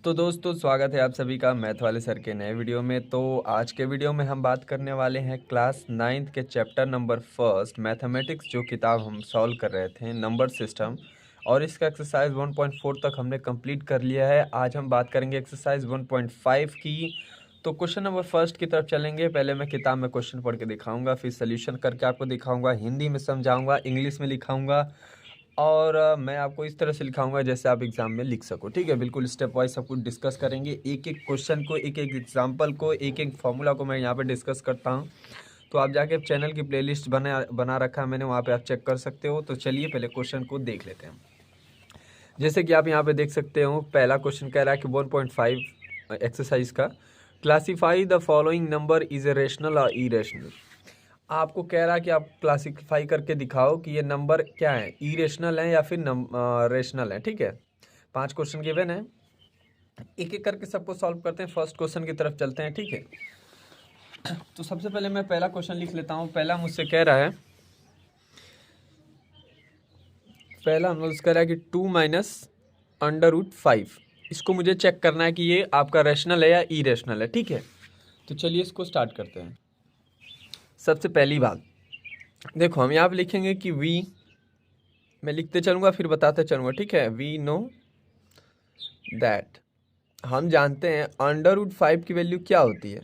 तो दोस्तों स्वागत है आप सभी का मैथ वाले सर के नए वीडियो में। तो आज के वीडियो में हम बात करने वाले हैं क्लास 9th के चैप्टर नंबर फर्स्ट मैथमेटिक्स, जो किताब हम सॉल्व कर रहे थे नंबर सिस्टम, और इसका एक्सरसाइज 1.4 तक हमने कंप्लीट कर लिया है। आज हम बात करेंगे एक्सरसाइज 1.5 की। तो क्वेश्चन नंबर फर्स्ट की तरफ चलेंगे। पहले मैं किताब में क्वेश्चन पढ़ के दिखाऊंगा, फिर सोल्यूशन करके आपको दिखाऊंगा, हिंदी में समझाऊंगा, इंग्लिश में लिखाऊंगा, और मैं आपको इस तरह से लिखाऊंगा जैसे आप एग्जाम में लिख सको। ठीक है, बिल्कुल स्टेप वाइज सब कुछ डिस्कस करेंगे। एक एक क्वेश्चन को, एक एक एग्जाम्पल को, एक एक फॉर्मूला को मैं यहाँ पे डिस्कस करता हूँ। तो आप जाके चैनल की प्लेलिस्ट बना रखा है मैंने, वहाँ पे आप चेक कर सकते हो। तो चलिए पहले क्वेश्चन को देख लेते हैं। जैसे कि आप यहाँ पे देख सकते हो, पहला क्वेश्चन कह रहा है कि 1.5 एक्सरसाइज का, classify the following number is a rational और इरेशनल। आपको कह रहा है कि आप क्लासिफाई करके दिखाओ कि ये नंबर क्या है, इरेशनल है या फिर रेशनल है। ठीक है, 5 क्वेश्चन गिवन है, एक एक करके सबको सॉल्व करते हैं। फर्स्ट क्वेश्चन की तरफ चलते हैं। ठीक है, तो सबसे पहले मैं पहला क्वेश्चन लिख लेता हूँ। पहला मुझसे कह रहा है कि 2 माइनस अंडर रूट 5। इसको मुझे चेक करना है कि ये आपका रेशनल है या इरेशनल है। ठीक है, तो चलिए इसको स्टार्ट करते हैं। सबसे पहली बात देखो, हम यहाँ पे लिखेंगे कि वी, मैं लिखते चलूँगा फिर बताते चलूँगा। ठीक है, वी नो दैट, हम जानते हैं अंडर रूट 5 की वैल्यू क्या होती है,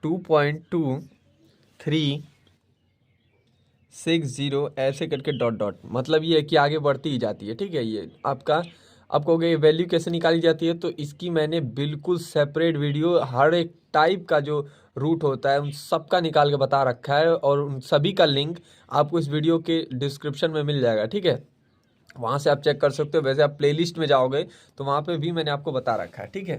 2.2360, ऐसे करके डॉट डॉट, मतलब ये है कि आगे बढ़ती ही जाती है। ठीक है, ये आपको ये वैल्यू कैसे निकाली जाती है, तो इसकी मैंने बिल्कुल सेपरेट वीडियो, हर एक टाइप का जो रूट होता है उन सब का निकाल के बता रखा है, और उन सभी का लिंक आपको इस वीडियो के डिस्क्रिप्शन में मिल जाएगा। ठीक है, वहाँ से आप चेक कर सकते हो। वैसे आप प्लेलिस्ट में जाओगे तो वहाँ पे भी मैंने आपको बता रखा है। ठीक है,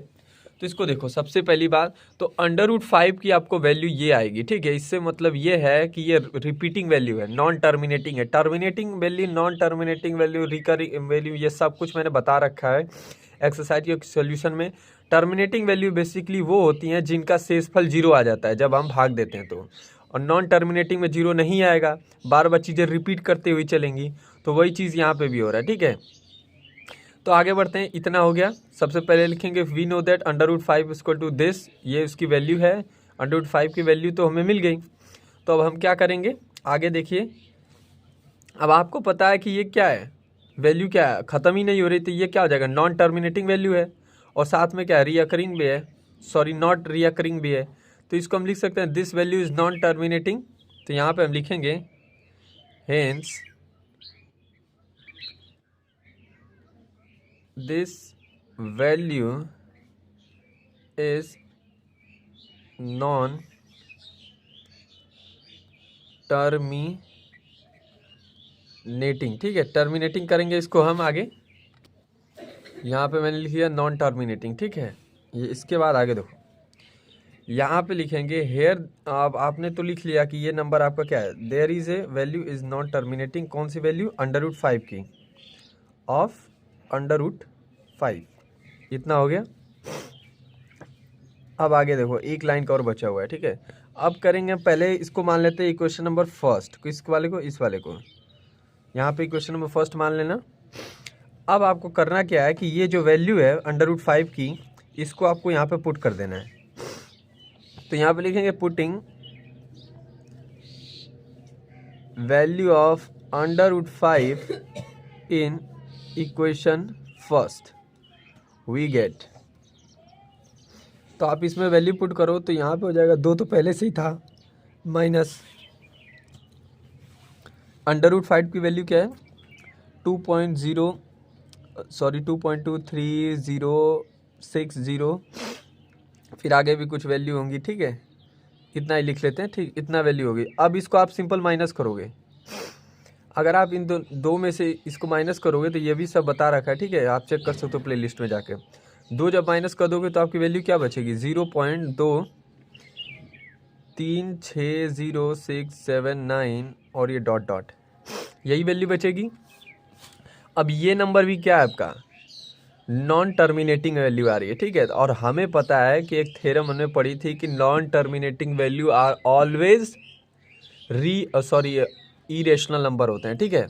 तो इसको देखो, सबसे पहली बात तो अंडर रूट 5 की आपको वैल्यू ये आएगी। ठीक है, इससे मतलब ये है कि ये रिपीटिंग वैल्यू है, नॉन टर्मिनेटिंग है। Terminating value, non terminating value, recurring value, ये सब कुछ मैंने बता रखा है एक्सरसाइज के सोल्यूशन में। टर्मिनेटिंग वैल्यू बेसिकली वो होती हैं जिनका शेषफल 0 आ जाता है जब हम भाग देते हैं तो, और नॉन टर्मिनेटिंग में 0 नहीं आएगा, बार बार चीज़ें रिपीट करते हुए चलेंगी। तो वही चीज़ यहाँ पे भी हो रहा है। ठीक है, तो आगे बढ़ते हैं। इतना हो गया। सबसे पहले लिखेंगे we know that under root 5 equal to this, ये उसकी वैल्यू है। अंडर रूट 5 की वैल्यू तो हमें मिल गई। तो अब हम क्या करेंगे, आगे देखिए। अब आपको पता है कि ये क्या है, वैल्यू क्या है, ख़त्म ही नहीं हो रही, तो ये क्या हो जाएगा, नॉन टर्मिनेटिंग वैल्यू है। और साथ में क्या है, रियकरिंग भी है, सॉरी नॉट रियकरिंग भी है। तो इसको हम लिख सकते हैं this value is non terminating. तो यहाँ पे हम लिखेंगे hence this value is non terminating. ठीक है, टर्मिनेटिंग करेंगे इसको हम आगे। यहाँ पे मैंने लिख दिया नॉन टर्मिनेटिंग। ठीक है, ये इसके बाद आगे देखो, यहाँ पे लिखेंगे हेयर। अब आपने तो लिख लिया कि ये नंबर आपका क्या है, there is a value is non terminating. कौन सी वैल्यू, अंडर रूट 5 की, ऑफ अंडर रूट 5। इतना हो गया। अब आगे देखो, एक लाइन का और बचा हुआ है। ठीक है, अब करेंगे, पहले इसको मान लेते हैं इक्वेशन नंबर फर्स्ट, इस वाले को, इस वाले को यहाँ पे इक्वेशन नंबर फर्स्ट मान लेना। अब आपको करना क्या है कि ये जो वैल्यू है अंडर रूट 5 की, इसको आपको यहाँ पे पुट कर देना है। तो यहाँ पे लिखेंगे putting value of under root 5 in equation first we get. तो आप इसमें वैल्यू पुट करो तो यहाँ पे हो जाएगा 2, तो पहले से ही था, माइनस अंडर रूट 5 की वैल्यू क्या है, 2.2360, फिर आगे भी कुछ वैल्यू होंगी। ठीक है, इतना ही लिख लेते हैं। ठीक, इतना वैल्यू होगी। अब इसको आप सिंपल माइनस करोगे, अगर आप इन दो में से इसको माइनस करोगे तो ये भी सब बता रखा है। ठीक है, आप चेक कर सकते हो प्ले लिस्ट में जाके। 2 जब माइनस कर दोगे तो आपकी वैल्यू क्या बचेगी, 0.236069, और ये डॉट डॉट, यही वैल्यू बचेगी। अब ये नंबर भी क्या है आपका, नॉन टर्मिनेटिंग वैल्यू आ रही है। ठीक है, और हमें पता है कि एक थ्योरम हमने पढ़ी थी कि non terminating value are always irrational number होते हैं। ठीक है,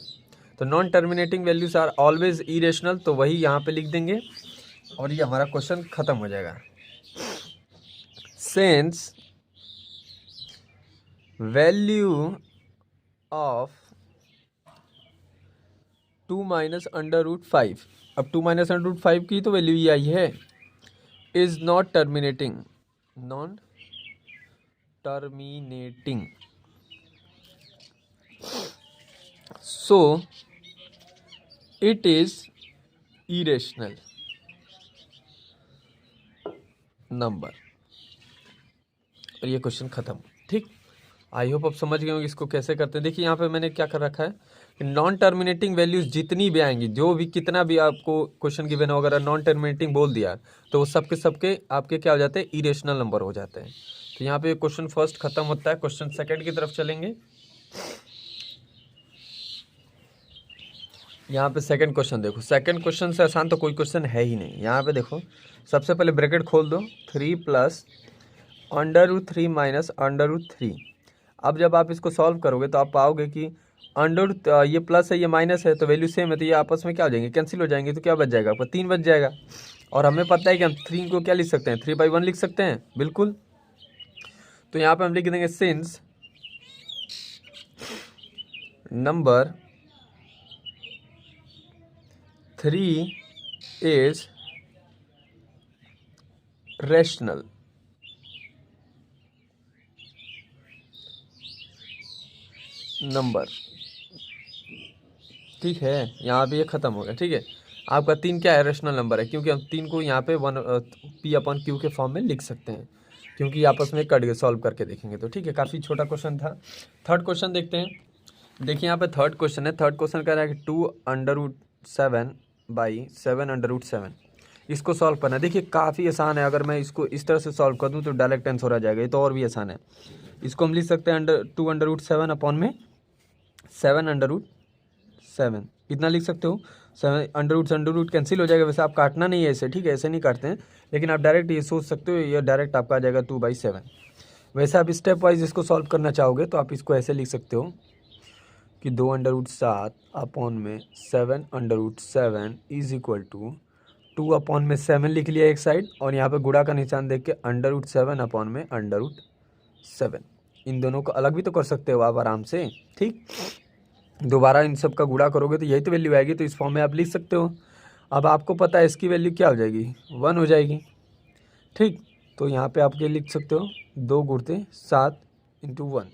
तो non terminating values are always irrational, तो वही यहाँ पे लिख देंगे और ये हमारा क्वेश्चन खत्म हो जाएगा। Since value of 2 minus under root 5, अब 2 माइनस अंडर रूट 5 की तो वैल्यू ये आई है, is not terminating, non terminating, so it is irrational number. और ये क्वेश्चन खत्म। ठीक, आई होप आप समझ गए होंगे इसको कैसे करते हैं। देखिए यहाँ पे मैंने क्या कर रखा है कि नॉन टर्मिनेटिंग वैल्यूज जितनी भी आएंगी, जो भी कितना भी आपको क्वेश्चन गिवन हो, अगर नॉन टर्मिनेटिंग बोल दिया तो वो सबके आपके क्या हो जाते हैं, इरेशनल नंबर हो जाते हैं। तो यहाँ पे क्वेश्चन फर्स्ट खत्म होता है। क्वेश्चन सेकंड की तरफ चलेंगे। यहाँ पे सेकंड क्वेश्चन देखो, सेकंड क्वेश्चन से आसान तो कोई क्वेश्चन है ही नहीं। यहाँ पे देखो, सबसे पहले ब्रैकेट खोल दो, 3 plus under root 3 minus under root 3। अब जब आप इसको सॉल्व करोगे तो आप पाओगे कि अंडर ये प्लस है ये माइनस है तो वैल्यू सेम है, तो ये आपस में क्या हो जाएंगे, कैंसिल हो जाएंगे। तो क्या बच जाएगा आपका, 3 बच जाएगा। और हमें पता है कि हम 3 को क्या लिख सकते हैं, 3/1 लिख सकते हैं, बिल्कुल। तो यहाँ पे हम लिख देंगे since number 3 is rational number. ठीक है, यहाँ पे ये खत्म हो गया। ठीक है, आपका 3 क्या है, रेशनल नंबर है, क्योंकि हम 3 को यहाँ पे P/Q के फॉर्म में लिख सकते हैं, क्योंकि आपस में कट गए। सॉल्व करके देखेंगे तो। ठीक है, काफ़ी छोटा क्वेश्चन था। थर्ड क्वेश्चन देखते हैं। देखिए यहाँ पे थर्ड क्वेश्चन है। थर्ड क्वेश्चन कह रहा है कि 2 under root 7 by 7 under root 7, इसको सॉल्व करना है। देखिए काफ़ी आसान है, अगर मैं इसको इस तरह से सॉल्व कर दूँ तो डायरेक्ट आंसर आ जाएगा। ये तो और भी आसान है। इसको हम लिख सकते हैं 2 अंडर रूट 7 अपॉन में 7 अंडर रूट 7, इतना लिख सकते हो। 7 अंडर रूट कैंसिल हो जाएगा। वैसे आप काटना नहीं है ऐसे, ठीक है, ऐसे नहीं काटते हैं, लेकिन आप डायरेक्ट ये सोच सकते हो, ये डायरेक्ट आपका आ जाएगा 2/7। वैसे आप स्टेप वाइज इसको सॉल्व करना चाहोगे तो आप इसको ऐसे लिख सकते हो कि 2 अंडर रूट 7 अपॉन में 7 under root 7 is equal to 2 upon में 7 लिख लिया एक साइड, और यहाँ पे गुणा का निशान देख के अंडर रूट 7 अपॉन में अंडर रूट 7। इन दोनों को अलग भी तो कर सकते हो आप आराम से। ठीक, दोबारा इन सब का गुणा करोगे तो यही तो वैल्यू आएगी, तो इस फॉर्म में आप लिख सकते हो। अब आपको पता है इसकी वैल्यू क्या हो जाएगी, 1 हो जाएगी। ठीक, तो यहाँ पे आप ये लिख सकते हो 2 गुणते 7 इंटू 1,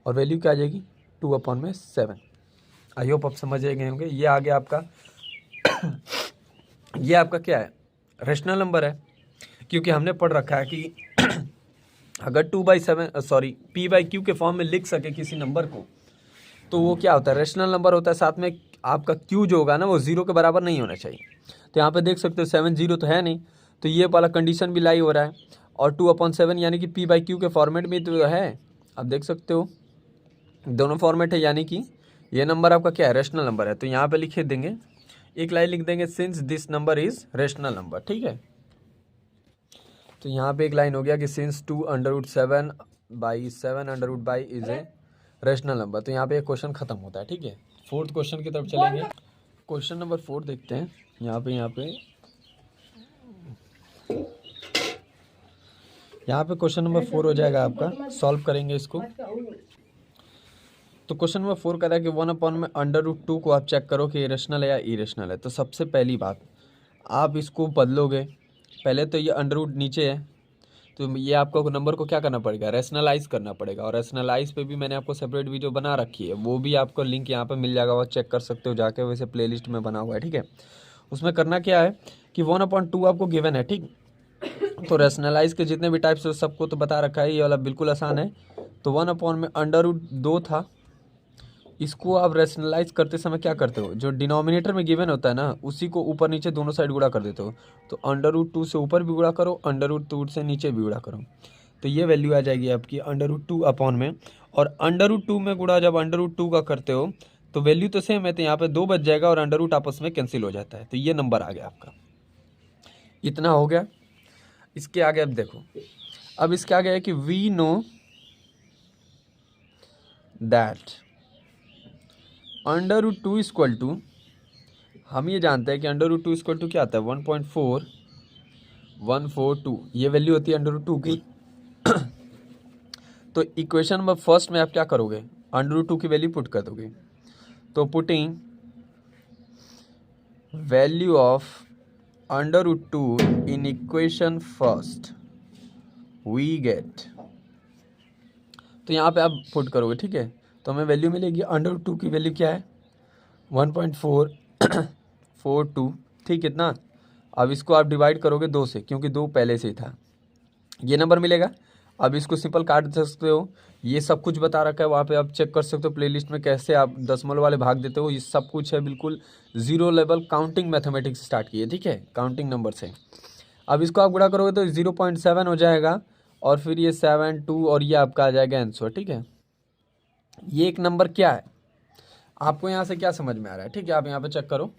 और वैल्यू क्या आ जाएगी, 2 अपॉन में 7। आई होप आप समझ गए होंगे। ये आ गया आपका ये आपका क्या है, रेशनल नंबर है, क्योंकि हमने पढ़ रखा है कि अगर P/Q के फॉर्म में लिख सके किसी नंबर को तो वो क्या होता है, रेशनल नंबर होता है। साथ में आपका Q जो होगा ना वो 0 के बराबर नहीं होना चाहिए। तो यहाँ पे देख सकते हो 7 0 तो है नहीं, तो ये वाला कंडीशन भी लाई हो रहा है। और 2/7 यानी कि P/Q के फॉर्मेट में तो है, आप देख सकते हो दोनों फॉर्मेट है, यानी कि ये नंबर आपका क्या है, रेशनल नंबर है। तो यहाँ पे लिख देंगे, एक लाइन लिख देंगे, since this number is rational number. ठीक है, तो यहाँ पे एक लाइन हो गया कि since 2 under root 7 by 7 under root by is a rational number. तो यहाँ पे एक क्वेश्चन खत्म होता है। ठीक है, फोर्थ क्वेश्चन की तरफ चलेंगे। क्वेश्चन नंबर 4 देखते हैं। यहाँ पे क्वेश्चन नंबर 4 हो जाएगा आपका, सॉल्व करेंगे इसको। तो क्वेश्चन नंबर 4 कह रहा है कि 1 अपॉन में अंडर रूट 2 को आप चेक करो कि रेशनल है या इरेशनल है। तो सबसे पहली बात, आप इसको बदलोगे। पहले तो ये अंडर रूट नीचे है, तो ये आपको नंबर को क्या करना पड़ेगा, रैशनलाइज करना पड़ेगा। और रैशनलाइज पे भी मैंने आपको सेपरेट वीडियो बना रखी है, वो भी आपको लिंक यहाँ पे मिल जाएगा, वो चेक कर सकते हो जाके, वैसे प्लेलिस्ट में बना हुआ है। ठीक है, उसमें करना क्या है कि 1/2 आपको गिवन है। ठीक, तो रैशनलाइज के जितने भी टाइप्स है सबको तो बता रखा है, ये वाला बिल्कुल आसान है। तो 1 में अंडर रूट 2 था, इसको आप रैशनलाइज करते समय क्या करते हो, जो डिनोमिनेटर में गिवन होता है ना उसी को ऊपर नीचे दोनों साइड गुणा कर देते हो। तो अंडर रूट 2 से ऊपर भी गुणा करो, अंडर रूट 2 से नीचे भी गुणा करो, तो ये वैल्यू आ जाएगी आपकी अंडर रूट 2 अपॉन में। और अंडर रूट 2 में गुणा जब अंडर रूट 2 का करते हो तो वैल्यू तो सेम है, तो यहाँ पे 2 बच जाएगा और अंडर रूट आपस में कैंसिल हो जाता है। तो ये नंबर आ गया आपका, इतना हो गया। इसके आगे अब देखो, अब इसके आगे है कि we know that under root 2 equal to, हम ये जानते हैं कि अंडर रूट 2 इक्वल टू क्या आता है, 1.4 142 ये वैल्यू होती है √2 की। तो इक्वेशन नंबर फर्स्ट में आप क्या करोगे, √2 की वैल्यू पुट कर दोगे। तो putting value of √2 in equation first we get, तो यहाँ पे आप पुट करोगे, ठीक है। तो हमें वैल्यू मिलेगी √2 की वैल्यू क्या है 1.442, ठीक कितना। अब इसको आप डिवाइड करोगे 2 से, क्योंकि 2 पहले से ही था, ये नंबर मिलेगा। अब इसको सिंपल काट सकते हो, ये सब कुछ बता रखा है वहाँ पे, आप चेक कर सकते हो प्लेलिस्ट में कैसे आप दशमलव वाले भाग देते हो, ये सब कुछ है बिल्कुल zero level counting mathematics start किए, ठीक है, काउंटिंग नंबर से। अब इसको आप गुणा करोगे तो 0.7 हो जाएगा, और फिर ये 7 2 और ये आपका आ जाएगा आंसर, ठीक है। ये एक नंबर क्या है, आपको यहाँ से क्या समझ में आ रहा है, ठीक है। आप यहाँ पे चेक करो,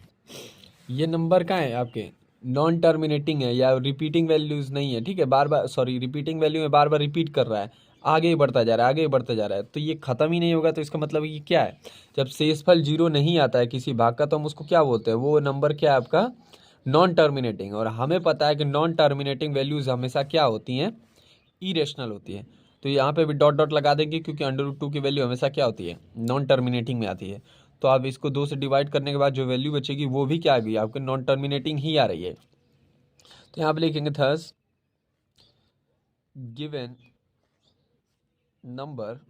ये नंबर क्या है आपके, नॉन टर्मिनेटिंग है या रिपीटिंग वैल्यूज नहीं है, ठीक है। बार बार सॉरी रिपीटिंग वैल्यू में बार बार रिपीट कर रहा है, आगे ही बढ़ता जा रहा है, आगे ही बढ़ता जा रहा है, तो ये खत्म ही नहीं होगा। तो इसका मतलब ये क्या है, जब शेषफल 0 नहीं आता है किसी भाग का, तो हम उसको क्या बोलते हैं, वो नंबर क्या है आपका नॉन टर्मिनेटिंग। और हमें पता है कि नॉन टर्मिनेटिंग वैल्यूज हमेशा क्या होती हैं, इरेशनल होती है। तो यहाँ पे भी डॉट डॉट लगा देंगे, क्योंकि √2 की वैल्यू हमेशा क्या होती है, नॉन टर्मिनेटिंग में आती है। तो आप इसको 2 से डिवाइड करने के बाद जो वैल्यू बचेगी वो भी क्या आ गई, आपके नॉन टर्मिनेटिंग ही आ रही है। तो यहाँ पे लिखेंगे thus given number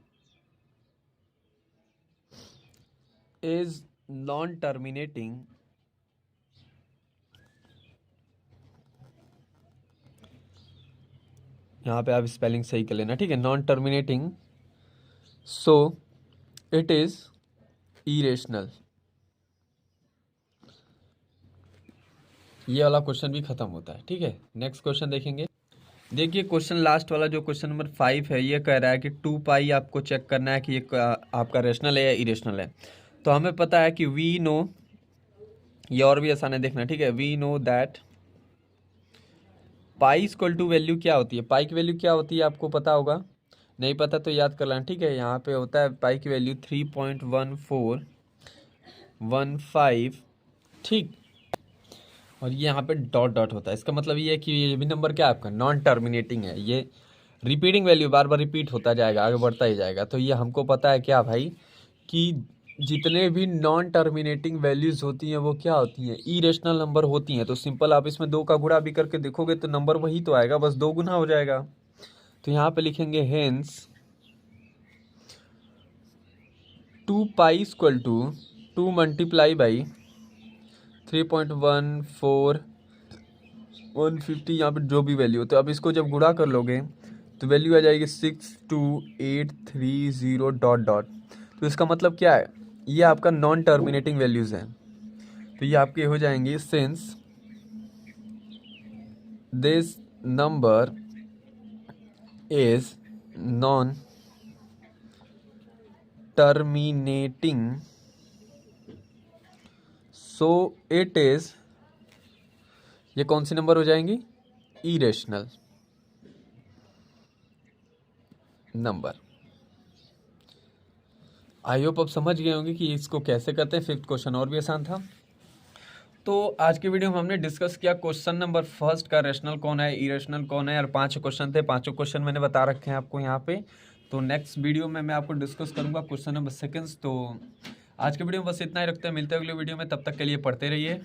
is non terminating यहाँ पे आप स्पेलिंग सही कर लेना, ठीक है, non terminating, so it is irrational. ये वाला क्वेश्चन भी खत्म होता है, ठीक है। नेक्स्ट क्वेश्चन देखेंगे। देखिए क्वेश्चन लास्ट वाला जो क्वेश्चन नंबर 5 है, ये कह रहा है कि 2 पाई आपको चेक करना है कि ये आपका रेशनल है या इरेशनल है। तो हमें पता है कि वी नो, ये और भी आसान है देखना, ठीक है। We know that pi equal to value क्या होती है, पाई की वैल्यू क्या होती है आपको पता होगा, नहीं पता तो याद कर लेना, ठीक है। यहाँ पे होता है पाई की वैल्यू 3.1415, ठीक। और ये यहाँ पे डॉट डॉट होता है, इसका मतलब ये है कि ये भी नंबर क्या है आपका नॉन टर्मिनेटिंग है, ये रिपीटिंग वैल्यू बार बार रिपीट होता जाएगा, आगे बढ़ता ही जाएगा। तो ये हमको पता है क्या भाई, कि जितने भी नॉन टर्मिनेटिंग वैल्यूज होती हैं वो क्या होती हैं, इरेशनल नंबर होती हैं। तो सिंपल आप इसमें 2 का गुणा भी करके देखोगे तो नंबर वही तो आएगा, बस 2 गुना हो जाएगा। तो यहाँ पे लिखेंगे hence 2 pi equal to 2 multiply by 3.1415, यहाँ पे जो भी वैल्यू हो। तो अब इसको जब गुणा कर लोगे तो वैल्यू आ जाएगी 62830 डॉट डॉट। तो इसका मतलब क्या है, ये आपका नॉन टर्मिनेटिंग वैल्यूज हैं। तो ये आपके हो जाएंगे since this number is non terminating so it is, ये कौन सी नंबर हो जाएंगी, इरेशनल नंबर। आई होप आप समझ गए होंगे कि इसको कैसे करते हैं। 5th क्वेश्चन और भी आसान था। तो आज की वीडियो में हमने डिस्कस किया क्वेश्चन नंबर फर्स्ट का रेशनल कौन है, इरेशनल कौन है, और 5 क्वेश्चन थे, 5 क्वेश्चन मैंने बता रखे हैं आपको यहाँ पे। तो नेक्स्ट वीडियो में मैं आपको डिस्कस करूँगा क्वेश्चन नंबर सेकंड्स। तो आज के वीडियो में बस इतना ही रखते हैं, मिलते हैं अगले वीडियो में, तब तक के लिए पढ़ते रहिए।